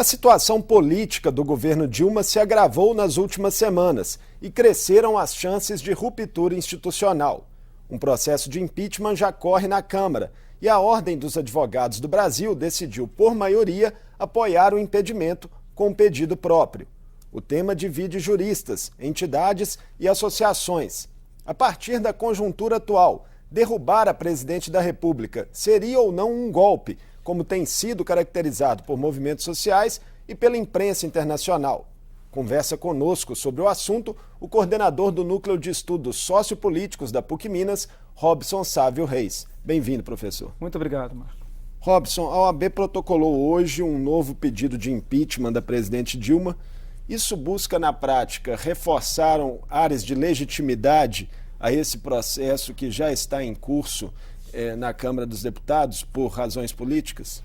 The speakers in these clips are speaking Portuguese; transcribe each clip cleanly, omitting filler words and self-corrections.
A situação política do governo Dilma se agravou nas últimas semanas e cresceram as chances de ruptura institucional. Um processo de impeachment já corre na Câmara e a Ordem dos Advogados do Brasil decidiu, por maioria, apoiar o impedimento com um pedido próprio. O tema divide juristas, entidades e associações. A partir da conjuntura atual, derrubar a presidente da República seria ou não um golpe, como tem sido caracterizado por movimentos sociais e pela imprensa internacional. Conversa conosco sobre o assunto o coordenador do Núcleo de Estudos Sociopolíticos da PUC-Minas, Robson Sávio Reis. Bem-vindo, professor. Muito obrigado, Marco. Robson, a OAB protocolou hoje um novo pedido de impeachment da presidente Dilma. Isso busca, na prática, reforçar áreas de legitimidade a esse processo que já está em curso na Câmara dos Deputados por razões políticas?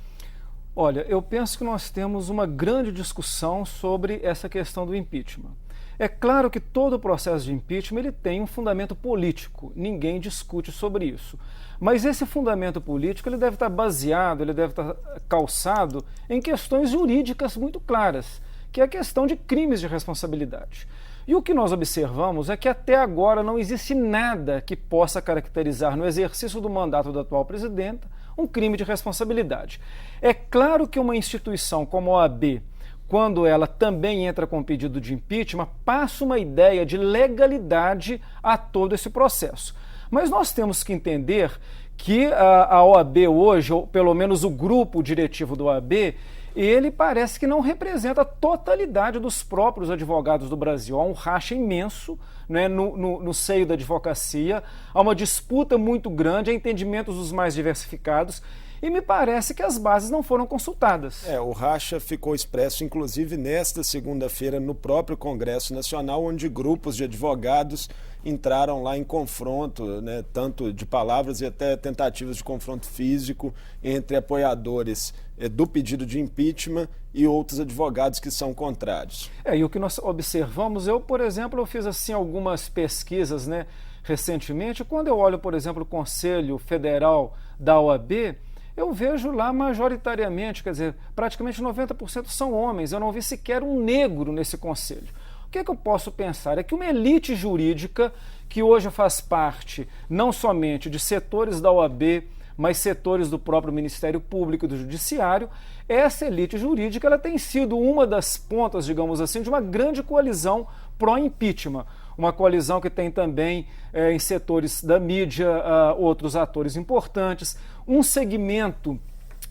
Olha, eu penso que nós temos uma grande discussão sobre essa questão do impeachment. É claro que todo o processo de impeachment ele tem um fundamento político, ninguém discute sobre isso. Mas esse fundamento político ele deve estar baseado, ele deve estar calçado em questões jurídicas muito claras, que é a questão de crimes de responsabilidade. E o que nós observamos é que até agora não existe nada que possa caracterizar no exercício do mandato da atual presidenta um crime de responsabilidade. É claro que uma instituição como a OAB, quando ela também entra com pedido de impeachment, passa uma ideia de legalidade a todo esse processo. Mas nós temos que entender que a OAB hoje, ou pelo menos o grupo diretivo do OAB, ele parece que não representa a totalidade dos próprios advogados do Brasil. Há um racha imenso, né, no seio da advocacia, há uma disputa muito grande, há entendimentos dos mais diversificados, e me parece que as bases não foram consultadas. O racha ficou expresso, inclusive, nesta segunda-feira, no próprio Congresso Nacional, onde grupos de advogados entraram lá em confronto, né, tanto de palavras e até tentativas de confronto físico entre apoiadores do pedido de impeachment e outros advogados que são contrários. E o que nós observamos, por exemplo, eu fiz assim algumas pesquisas, né, recentemente, quando eu olho, por exemplo, o Conselho Federal da OAB, eu vejo lá majoritariamente, quer dizer, praticamente 90% são homens, eu não vi sequer um negro nesse conselho. O que é que eu posso pensar? É que uma elite jurídica que hoje faz parte não somente de setores da OAB, mas setores do próprio Ministério Público e do Judiciário, essa elite jurídica ela tem sido uma das pontas, digamos assim, de uma grande coalizão pró-impeachment. Uma coalizão que tem também em setores da mídia outros atores importantes, um segmento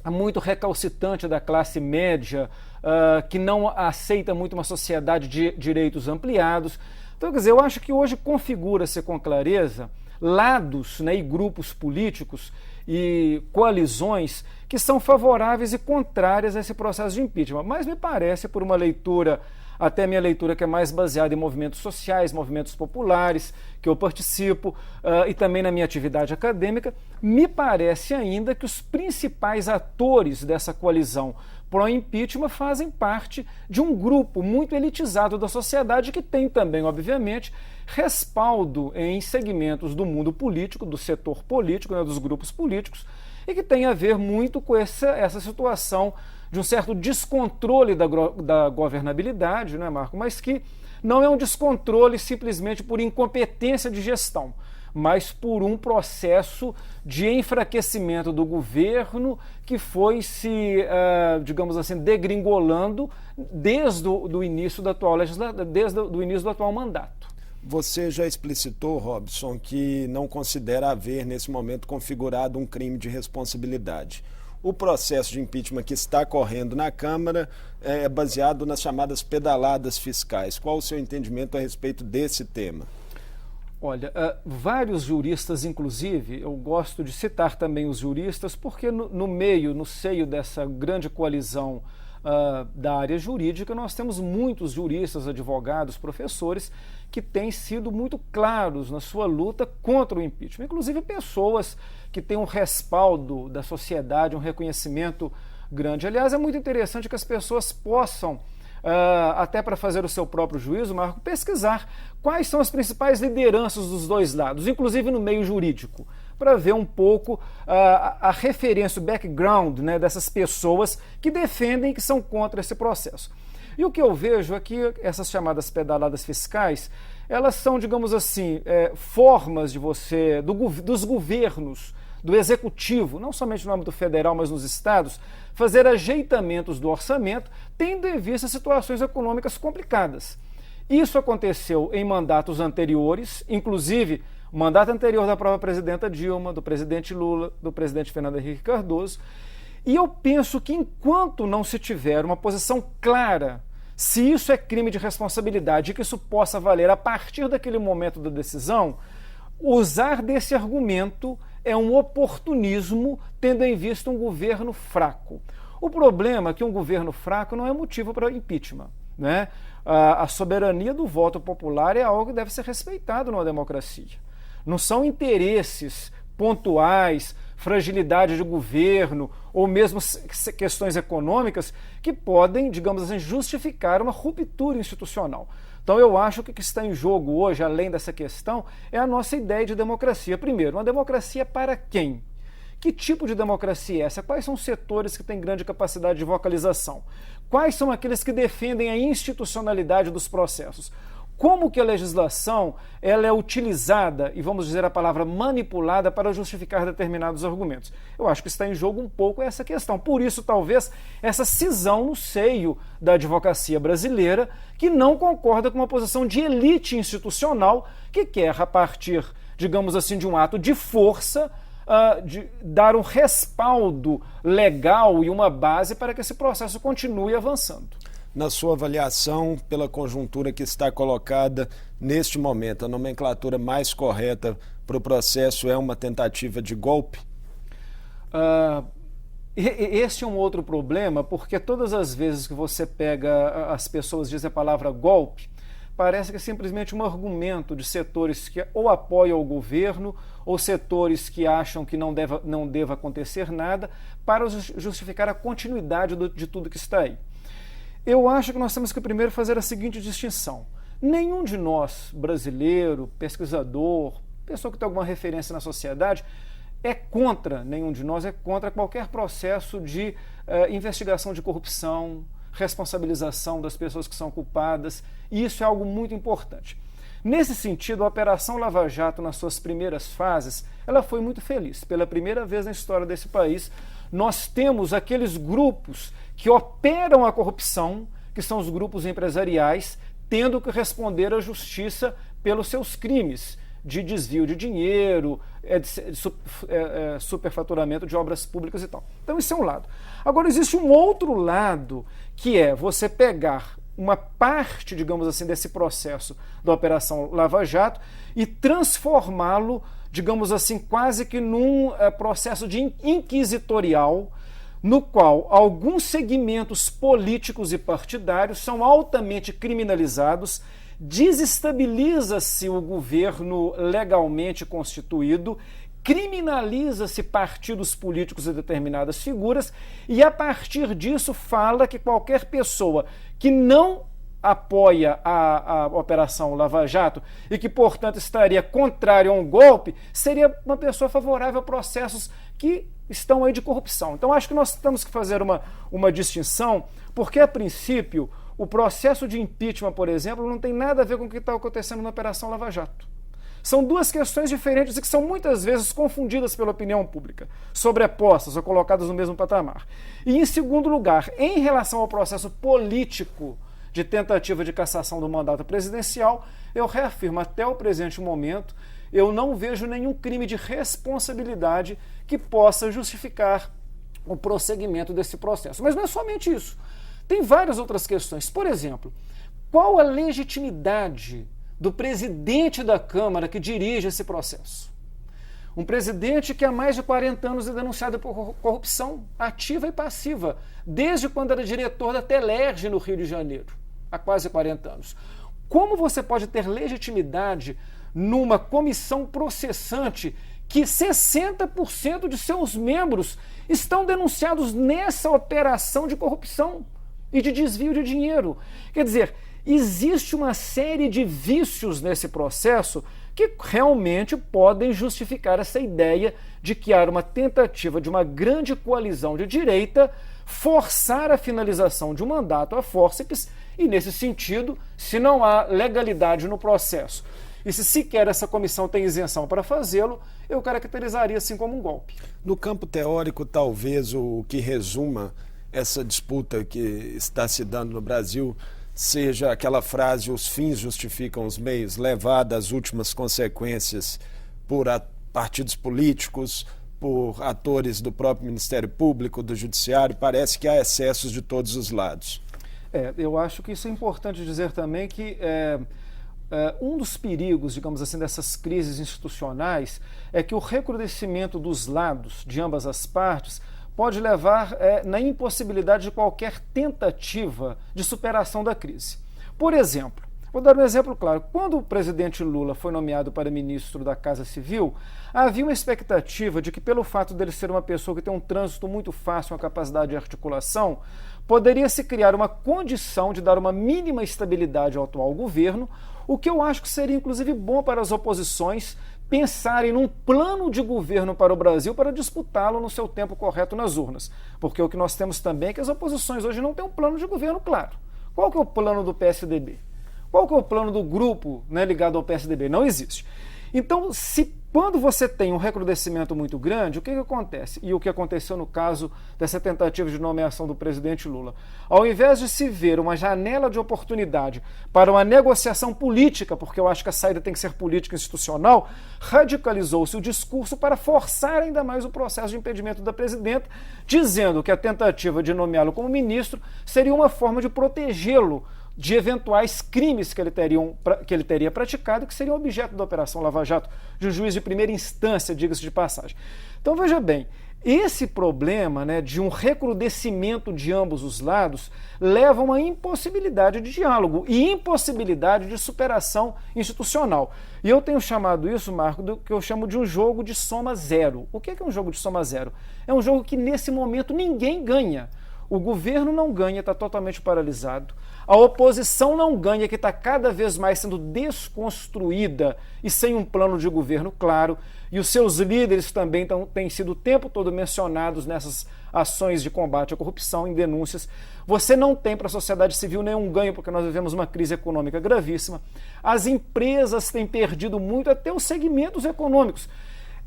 muito recalcitrante da classe média, que não aceita muito uma sociedade de direitos ampliados. Então, quer dizer, eu acho que hoje configura-se com clareza lados, né, e grupos políticos e coalizões que são favoráveis e contrárias a esse processo de impeachment. Mas me parece, por uma leitura, até minha leitura que é mais baseada em movimentos sociais, movimentos populares, que eu participo, e também na minha atividade acadêmica, me parece ainda que os principais atores dessa coalizão pró-impeachment fazem parte de um grupo muito elitizado da sociedade que tem também, obviamente, respaldo em segmentos do mundo político, do setor político, né, dos grupos políticos, e que tem a ver muito com essa situação de um certo descontrole da governabilidade, né, Marco? Mas que não é um descontrole simplesmente por incompetência de gestão, mas por um processo de enfraquecimento do governo que foi se, digamos assim, degringolando desde o início da atual desde o início do atual mandato. Você já explicitou, Robson, que não considera haver, nesse momento, configurado um crime de responsabilidade. O processo de impeachment que está correndo na Câmara é baseado nas chamadas pedaladas fiscais. Qual o seu entendimento a respeito desse tema? Olha, vários juristas, inclusive, eu gosto de citar também os juristas, porque no seio dessa grande coalizão da área jurídica, nós temos muitos juristas, advogados, professores, que têm sido muito claros na sua luta contra o impeachment. Inclusive pessoas que têm um respaldo da sociedade, um reconhecimento grande. Aliás, é muito interessante que as pessoas possam, até para fazer o seu próprio juízo, Marco, pesquisar quais são as principais lideranças dos dois lados, inclusive no meio jurídico, para ver um pouco a referência, o background, né, dessas pessoas que defendem, que são contra esse processo. E o que eu vejo é que essas chamadas pedaladas fiscais, elas são, digamos assim, formas de você, dos governos, do executivo, não somente no âmbito federal, mas nos estados, fazer ajeitamentos do orçamento, tendo em vista situações econômicas complicadas. Isso aconteceu em mandatos anteriores, inclusive o mandato anterior da própria presidenta Dilma, do presidente Lula, do presidente Fernando Henrique Cardoso, e eu penso que enquanto não se tiver uma posição clara se isso é crime de responsabilidade e que isso possa valer a partir daquele momento da decisão, usar desse argumento é um oportunismo, tendo em vista um governo fraco. O problema é que um governo fraco não é motivo para impeachment, né? A soberania do voto popular é algo que deve ser respeitado numa democracia. Não são interesses pontuais, fragilidade de governo ou mesmo questões econômicas que podem, digamos assim, justificar uma ruptura institucional. Então eu acho que o que está em jogo hoje, além dessa questão, é a nossa ideia de democracia. Primeiro, uma democracia para quem? Que tipo de democracia é essa? Quais são os setores que têm grande capacidade de vocalização? Quais são aqueles que defendem a institucionalidade dos processos? Como que a legislação ela é utilizada, e vamos dizer a palavra manipulada, para justificar determinados argumentos? Eu acho que está em jogo um pouco essa questão. Por isso, talvez, essa cisão no seio da advocacia brasileira, que não concorda com uma posição de elite institucional que quer, a partir, digamos assim, de um ato de força, de dar um respaldo legal e uma base para que esse processo continue avançando. Na sua avaliação, pela conjuntura que está colocada neste momento, a nomenclatura mais correta para o processo é uma tentativa de golpe? Este é um outro problema, porque todas as vezes que você pega, as pessoas dizem a palavra golpe, parece que é simplesmente um argumento de setores que ou apoiam o governo ou setores que acham que não deva acontecer nada para justificar a continuidade de tudo que está aí. Eu acho que nós temos que primeiro fazer a seguinte distinção. Nenhum de nós, brasileiro, pesquisador, pessoa que tem alguma referência na sociedade, nenhum de nós é contra qualquer processo de investigação de corrupção, responsabilização das pessoas que são culpadas, e isso é algo muito importante. Nesse sentido, a Operação Lava Jato, nas suas primeiras fases, ela foi muito feliz. Pela primeira vez na história desse país, nós temos aqueles grupos que operam a corrupção, que são os grupos empresariais, tendo que responder à justiça pelos seus crimes de desvio de dinheiro, superfaturamento de obras públicas e tal. Então isso é um lado. Agora existe um outro lado, que é você pegar uma parte, digamos assim, desse processo da Operação Lava Jato e transformá-lo, digamos assim, quase que num processo de inquisitorial, no qual alguns segmentos políticos e partidários são altamente criminalizados, desestabiliza-se o governo legalmente constituído, criminaliza-se partidos políticos e determinadas figuras, e a partir disso fala que qualquer pessoa que não apoia a Operação Lava Jato e que, portanto, estaria contrário a um golpe, seria uma pessoa favorável a processos que estão aí de corrupção. Então, acho que nós temos que fazer uma distinção, porque, a princípio, o processo de impeachment, por exemplo, não tem nada a ver com o que está acontecendo na Operação Lava Jato. São duas questões diferentes e que são muitas vezes confundidas pela opinião pública, sobrepostas ou colocadas no mesmo patamar. E, em segundo lugar, em relação ao processo político de tentativa de cassação do mandato presidencial, eu reafirmo, até o presente momento, eu não vejo nenhum crime de responsabilidade que possa justificar o prosseguimento desse processo. Mas não é somente isso. Tem várias outras questões. Por exemplo, qual a legitimidade do presidente da Câmara que dirige esse processo? Um presidente que há mais de 40 anos é denunciado por corrupção ativa e passiva, desde quando era diretor da Telerge no Rio de Janeiro, há quase 40 anos. Como você pode ter legitimidade numa comissão processante que 60% de seus membros estão denunciados nessa operação de corrupção e de desvio de dinheiro? Quer dizer, existe uma série de vícios nesse processo que realmente podem justificar essa ideia de que há uma tentativa de uma grande coalizão de direita forçar a finalização de um mandato a fórceps e, nesse sentido, se não há legalidade no processo e se sequer essa comissão tem isenção para fazê-lo, eu caracterizaria assim como um golpe. No campo teórico, talvez o que resuma essa disputa que está se dando no Brasil seja aquela frase: os fins justificam os meios, levada às últimas consequências por partidos políticos, por atores do próprio Ministério Público, do Judiciário. Parece que há excessos de todos os lados. Eu acho que isso é importante dizer também que um dos perigos, digamos assim, dessas crises institucionais é que o recrudescimento dos lados, de ambas as partes, pode levar na impossibilidade de qualquer tentativa de superação da crise. Por exemplo, vou dar um exemplo claro. Quando o presidente Lula foi nomeado para ministro da Casa Civil, havia uma expectativa de que, pelo fato dele ser uma pessoa que tem um trânsito muito fácil, uma capacidade de articulação, poderia se criar uma condição de dar uma mínima estabilidade ao atual governo, o que eu acho que seria inclusive bom para as oposições pensarem num plano de governo para o Brasil para disputá-lo no seu tempo correto nas urnas. Porque o que nós temos também é que as oposições hoje não têm um plano de governo claro. Qual que é o plano do PSDB? Qual que é o plano do grupo, ligado ao PSDB? Não existe. Então, quando você tem um recrudescimento muito grande, o que acontece? E o que aconteceu no caso dessa tentativa de nomeação do presidente Lula? Ao invés de se ver uma janela de oportunidade para uma negociação política, porque eu acho que a saída tem que ser política e institucional, radicalizou-se o discurso para forçar ainda mais o processo de impedimento da presidenta, dizendo que a tentativa de nomeá-lo como ministro seria uma forma de protegê-lo de eventuais crimes que ele teria praticado e que seriam objeto da Operação Lava Jato, de um juiz de primeira instância, diga-se de passagem. Então, veja bem, esse problema de um recrudescimento de ambos os lados leva a uma impossibilidade de diálogo e impossibilidade de superação institucional. E eu tenho chamado isso, Marco, do que eu chamo de um jogo de soma zero. O que é um jogo de soma zero? É um jogo que, nesse momento, ninguém ganha. O governo não ganha, está totalmente paralisado. A oposição não ganha, que está cada vez mais sendo desconstruída e sem um plano de governo claro. E os seus líderes também têm sido o tempo todo mencionados nessas ações de combate à corrupção, em denúncias. Você não tem para a sociedade civil nenhum ganho, porque nós vivemos uma crise econômica gravíssima. As empresas têm perdido muito, até os segmentos econômicos.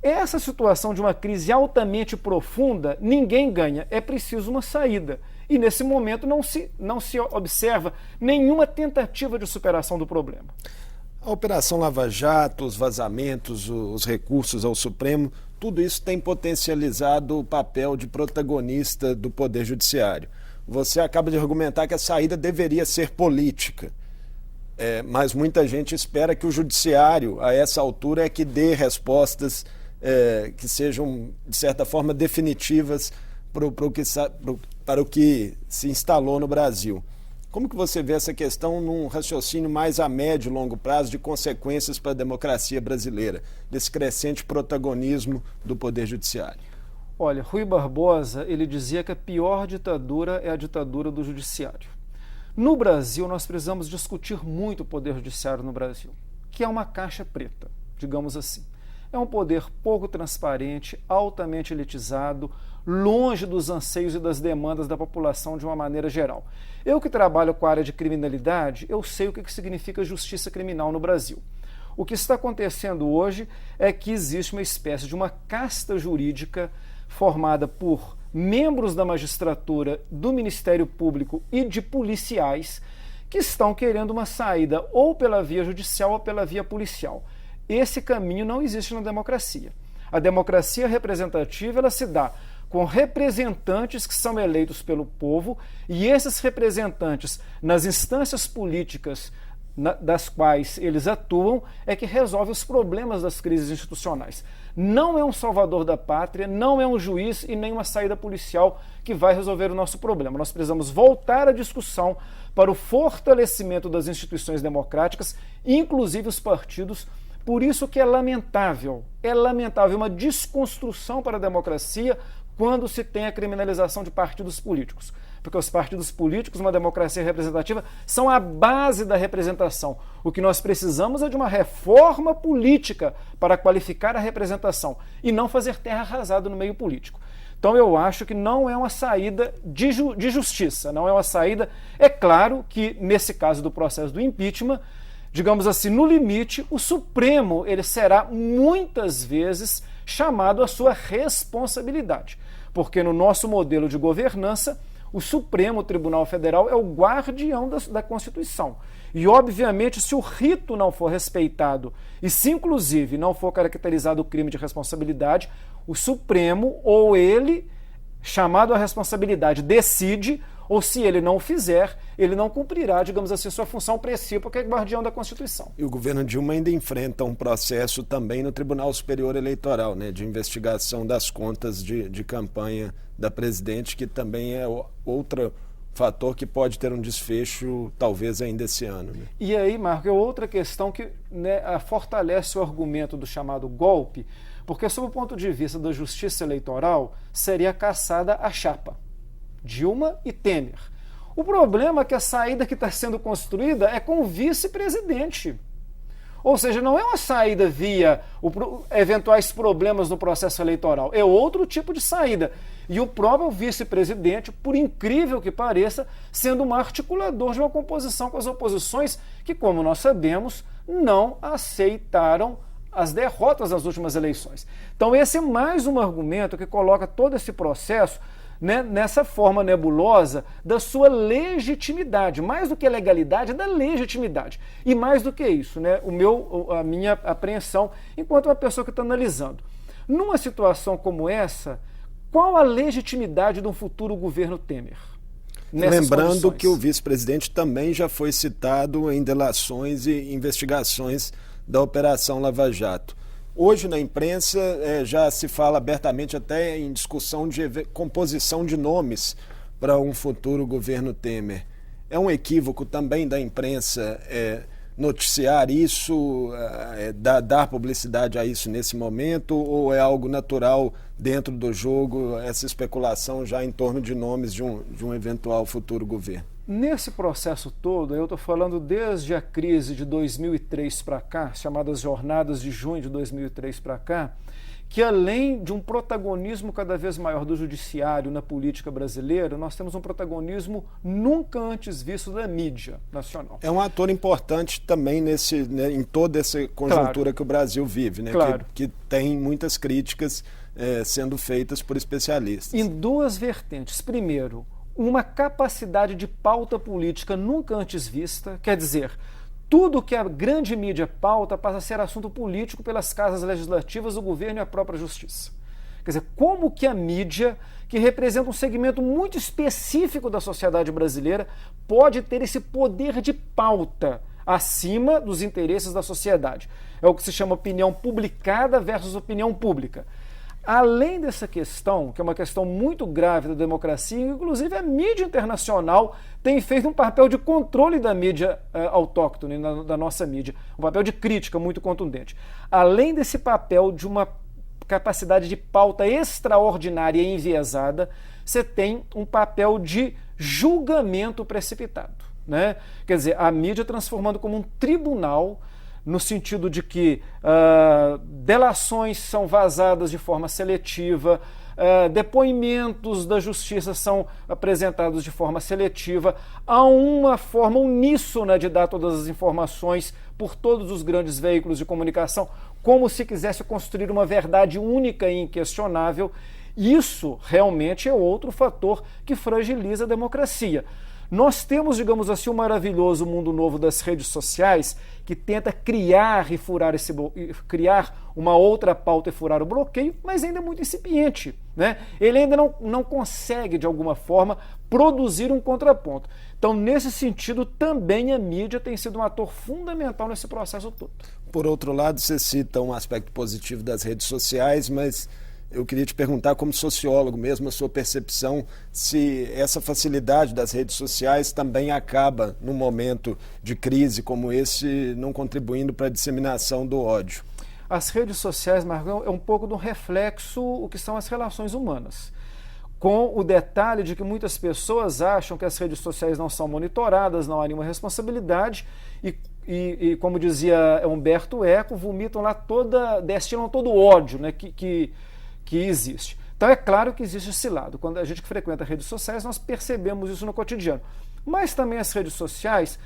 Essa situação de uma crise altamente profunda, ninguém ganha, é preciso uma saída. E nesse momento não se observa nenhuma tentativa de superação do problema. A Operação Lava Jato, os vazamentos, os recursos ao Supremo, tudo isso tem potencializado o papel de protagonista do Poder Judiciário. Você acaba de argumentar que a saída deveria ser política. Mas muita gente espera que o Judiciário, a essa altura, é que dê respostas que sejam, de certa forma, definitivas para o que se instalou no Brasil. Como que você vê essa questão num raciocínio mais a médio e longo prazo de consequências para a democracia brasileira, desse crescente protagonismo do Poder Judiciário? Olha, Rui Barbosa, ele dizia que a pior ditadura é a ditadura do Judiciário. No Brasil, nós precisamos discutir muito o Poder Judiciário no Brasil, que é uma caixa preta, digamos assim. É um poder pouco transparente, altamente elitizado, longe dos anseios e das demandas da população de uma maneira geral. Eu que trabalho com a área de criminalidade, eu sei o que significa justiça criminal no Brasil. O que está acontecendo hoje é que existe uma espécie de uma casta jurídica formada por membros da magistratura, do Ministério Público e de policiais que estão querendo uma saída ou pela via judicial ou pela via policial. Esse caminho não existe na democracia. A democracia representativa ela se dá com representantes que são eleitos pelo povo e esses representantes nas instâncias políticas das quais eles atuam é que resolve os problemas das crises institucionais. Não é um salvador da pátria, não é um juiz e nem uma saída policial que vai resolver o nosso problema. Nós precisamos voltar à discussão para o fortalecimento das instituições democráticas, inclusive os partidos. Por isso que é lamentável uma desconstrução para a democracia quando se tem a criminalização de partidos políticos. Porque os partidos políticos, uma democracia representativa, são a base da representação. O que nós precisamos é de uma reforma política para qualificar a representação e não fazer terra arrasada no meio político. Então eu acho que não é uma saída de justiça, não é uma saída... É claro que, nesse caso do processo do impeachment, digamos assim, no limite, o Supremo ele será muitas vezes chamado à sua responsabilidade. Porque no nosso modelo de governança, o Supremo Tribunal Federal é o guardião da Constituição. E, obviamente, se o rito não for respeitado e se, inclusive, não for caracterizado o crime de responsabilidade, o Supremo, ou ele, chamado à responsabilidade, decide, ou se ele não o fizer, ele não cumprirá, digamos assim, sua função principal, que é guardião da Constituição. E o governo Dilma ainda enfrenta um processo também no Tribunal Superior Eleitoral, né, de investigação das contas de campanha da presidente, que também é outro fator que pode ter um desfecho, talvez, ainda esse ano. Né? E aí, Marco, é outra questão que, né, fortalece o argumento do chamado golpe, porque, sob o ponto de vista da justiça eleitoral, seria caçada a chapa. Dilma e Temer. O problema é que a saída que está sendo construída é com o vice-presidente. Ou seja, não é uma saída via eventuais problemas no processo eleitoral, é outro tipo de saída. E o próprio vice-presidente, por incrível que pareça, sendo um articulador de uma composição com as oposições que, como nós sabemos, não aceitaram as derrotas nas últimas eleições. Então esse é mais um argumento que coloca todo esse processo, né, nessa forma nebulosa da sua legitimidade, mais do que a legalidade, é da legitimidade. E mais do que isso, né, a minha apreensão enquanto uma pessoa que está analisando. Numa situação como essa, qual a legitimidade de um futuro governo Temer? Lembrando que o vice-presidente também já foi citado em delações e investigações da Operação Lava Jato. Hoje, na imprensa, já se fala abertamente até em discussão de composição de nomes para um futuro governo Temer. É um equívoco também da imprensa noticiar isso, dar publicidade a isso nesse momento, ou é algo natural dentro do jogo, essa especulação já em torno de nomes de um eventual futuro governo? Nesse processo todo, eu estou falando desde a crise de 2003 para cá, chamadas jornadas de junho de 2003 para cá, que além de um protagonismo cada vez maior do judiciário na política brasileira, nós temos um protagonismo nunca antes visto da mídia nacional. É um ator importante também em toda essa conjuntura, claro, que o Brasil vive, né? Claro. Que tem muitas críticas sendo feitas por especialistas. Em duas vertentes. Primeiro, uma capacidade de pauta política nunca antes vista, quer dizer, tudo que a grande mídia pauta passa a ser assunto político pelas casas legislativas, o governo e a própria justiça. Quer dizer, como que a mídia, que representa um segmento muito específico da sociedade brasileira, pode ter esse poder de pauta acima dos interesses da sociedade? É o que se chama opinião publicada versus opinião pública. Além dessa questão, que é uma questão muito grave da democracia, inclusive a mídia internacional tem feito um papel de controle da mídia autóctone, da nossa mídia, um papel de crítica muito contundente. Além desse papel de uma capacidade de pauta extraordinária e enviesada, você tem um papel de julgamento precipitado, né? Quer dizer, a mídia transformando como um tribunal, no sentido de que delações são vazadas de forma seletiva, depoimentos da justiça são apresentados de forma seletiva, há uma forma uníssona de dar todas as informações por todos os grandes veículos de comunicação, como se quisesse construir uma verdade única e inquestionável. Isso realmente é outro fator que fragiliza a democracia. Nós temos, digamos assim, o maravilhoso mundo novo das redes sociais, que tenta criar uma outra pauta e furar o bloqueio, mas ainda é muito incipiente, né? Ele ainda não consegue, de alguma forma, produzir um contraponto. Então, nesse sentido, também a mídia tem sido um ator fundamental nesse processo todo. Por outro lado, você cita um aspecto positivo das redes sociais, mas eu queria te perguntar, como sociólogo mesmo, a sua percepção, se essa facilidade das redes sociais também acaba, num momento de crise como esse, não contribuindo para a disseminação do ódio. As redes sociais, Marcão, é um pouco do reflexo o que são as relações humanas. com o detalhe de que muitas pessoas acham que as redes sociais não são monitoradas, não há nenhuma responsabilidade e como dizia Humberto Eco, vomitam lá destilam todo o ódio, né, que existe. Então é claro que existe esse lado. Quando a gente frequenta redes sociais, nós percebemos isso no cotidiano. Mas também as redes sociais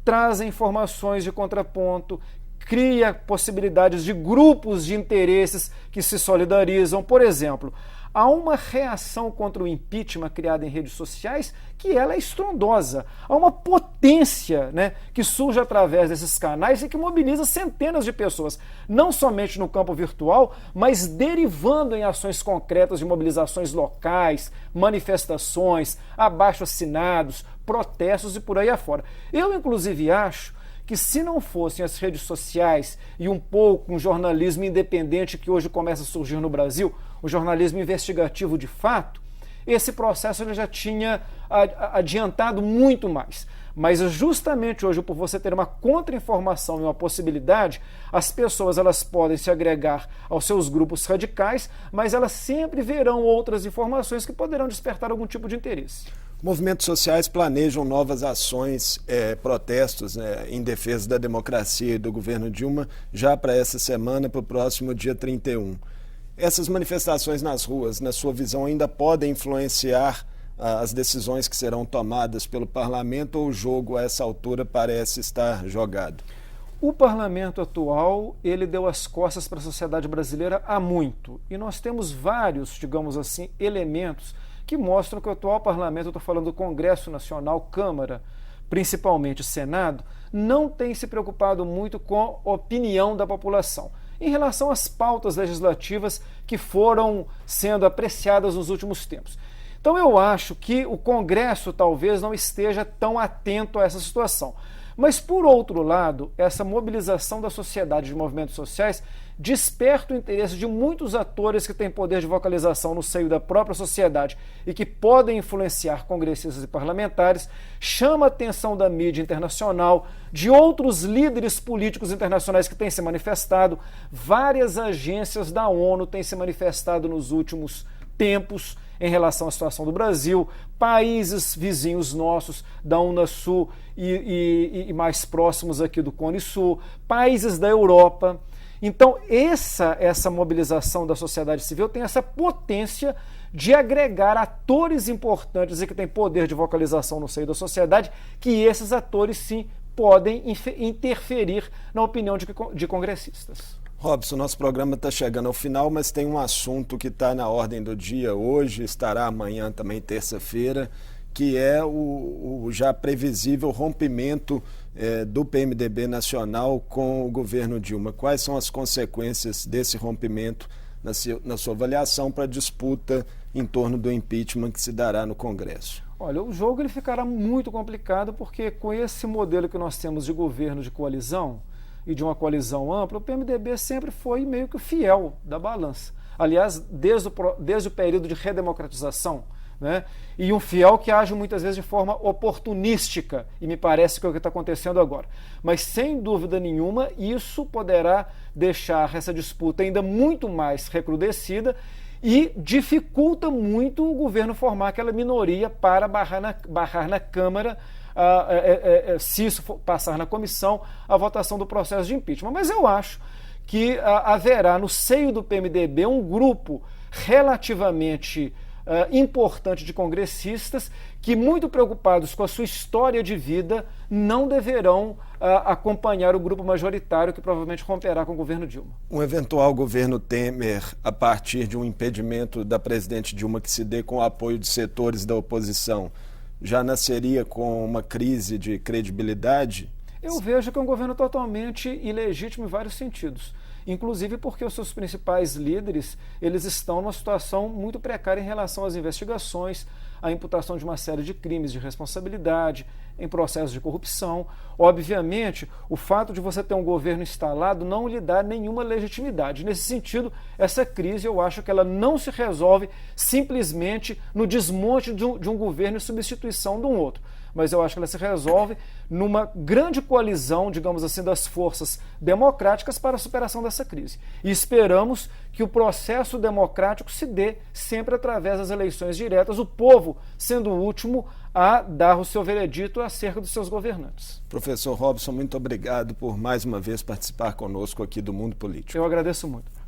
trazem informações de contraponto, cria possibilidades de grupos de interesses que se solidarizam. Por exemplo, há uma reação contra o impeachment criada em redes sociais que ela é estrondosa. Há uma potência, né, que surge através desses canais e que mobiliza centenas de pessoas, não somente no campo virtual, mas derivando em ações concretas de mobilizações locais, manifestações, abaixo-assinados, protestos e por aí afora. Eu, inclusive, acho que se não fossem as redes sociais e um pouco um jornalismo independente que hoje começa a surgir no Brasil, o jornalismo investigativo de fato, esse processo ele já tinha adiantado muito mais. Mas justamente hoje, por você ter uma contra-informação e uma possibilidade, as pessoas elas podem se agregar aos seus grupos radicais, mas elas sempre verão outras informações que poderão despertar algum tipo de interesse. Movimentos sociais planejam novas ações, protestos, né, em defesa da democracia e do governo Dilma já para essa semana, para o próximo dia 31. Essas manifestações nas ruas, na sua visão, ainda podem influenciar as decisões que serão tomadas pelo parlamento ou o jogo a essa altura parece estar jogado? O parlamento atual, ele deu as costas para a sociedade brasileira há muito. E nós temos vários, digamos assim, elementos que mostram que o atual parlamento, eu estou falando do Congresso Nacional, Câmara, principalmente Senado, não tem se preocupado muito com a opinião da população em relação às pautas legislativas que foram sendo apreciadas nos últimos tempos. Então eu acho que o Congresso talvez não esteja tão atento a essa situação. Mas, por outro lado, essa mobilização da sociedade de movimentos sociais desperta o interesse de muitos atores que têm poder de vocalização no seio da própria sociedade e que podem influenciar congressistas e parlamentares, chama a atenção da mídia internacional, de outros líderes políticos internacionais que têm se manifestado, várias agências da ONU têm se manifestado nos últimos tempos em relação à situação do Brasil, países vizinhos nossos da Unasul e mais próximos aqui do Cone Sul, países da Europa. Então, essa mobilização da sociedade civil tem essa potência de agregar atores importantes e que têm poder de vocalização no seio da sociedade, que esses atores, sim, podem interferir na opinião de congressistas. Robson, nosso programa está chegando ao final, mas tem um assunto que está na ordem do dia hoje, estará amanhã também, terça-feira, que é o já previsível rompimento do PMDB nacional com o governo Dilma. Quais são as consequências desse rompimento na sua avaliação para a disputa em torno do impeachment que se dará no Congresso? Olha, o jogo ele ficará muito complicado porque com esse modelo que nós temos de governo de coalizão e de uma coalizão ampla, o PMDB sempre foi meio que fiel da balança. Aliás, desde o período de redemocratização, né? E um fiel que age muitas vezes de forma oportunística, e me parece que é o que está acontecendo agora. Mas, sem dúvida nenhuma, isso poderá deixar essa disputa ainda muito mais recrudescida e dificulta muito o governo formar aquela minoria para barrar na Câmara, se isso for passar na comissão, a votação do processo de impeachment. Mas eu acho que haverá no seio do PMDB um grupo relativamente importante de congressistas que, muito preocupados com a sua história de vida, não deverão acompanhar o grupo majoritário que provavelmente romperá com o governo Dilma. Um eventual governo Temer, a partir de um impedimento da presidente Dilma que se dê com o apoio de setores da oposição, já nasceria com uma crise de credibilidade? Eu vejo que é um governo totalmente ilegítimo em vários sentidos. Inclusive porque os seus principais líderes, eles estão numa situação muito precária em relação às investigações, à imputação de uma série de crimes de responsabilidade, em processos de corrupção. Obviamente, o fato de você ter um governo instalado não lhe dá nenhuma legitimidade. Nesse sentido, essa crise, eu acho que ela não se resolve simplesmente no desmonte de um governo e substituição de um outro. mas eu acho que ela se resolve numa grande coalizão, digamos assim, das forças democráticas para a superação dessa crise. E esperamos que o processo democrático se dê sempre através das eleições diretas, o povo sendo o último a dar o seu veredito acerca dos seus governantes. Professor Robson, muito obrigado por mais uma vez participar conosco aqui do Mundo Político. Eu agradeço muito.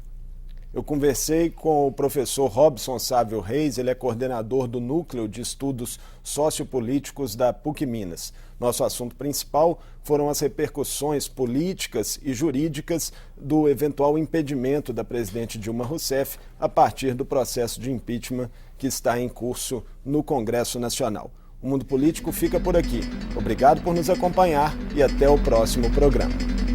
Eu conversei com o professor Robson Sávio Reis, ele é coordenador do Núcleo de Estudos Sociopolíticos da PUC Minas. Nosso assunto principal foram as repercussões políticas e jurídicas do eventual impedimento da presidente Dilma Rousseff a partir do processo de impeachment que está em curso no Congresso Nacional. O Mundo Político fica por aqui. Obrigado por nos acompanhar e até o próximo programa.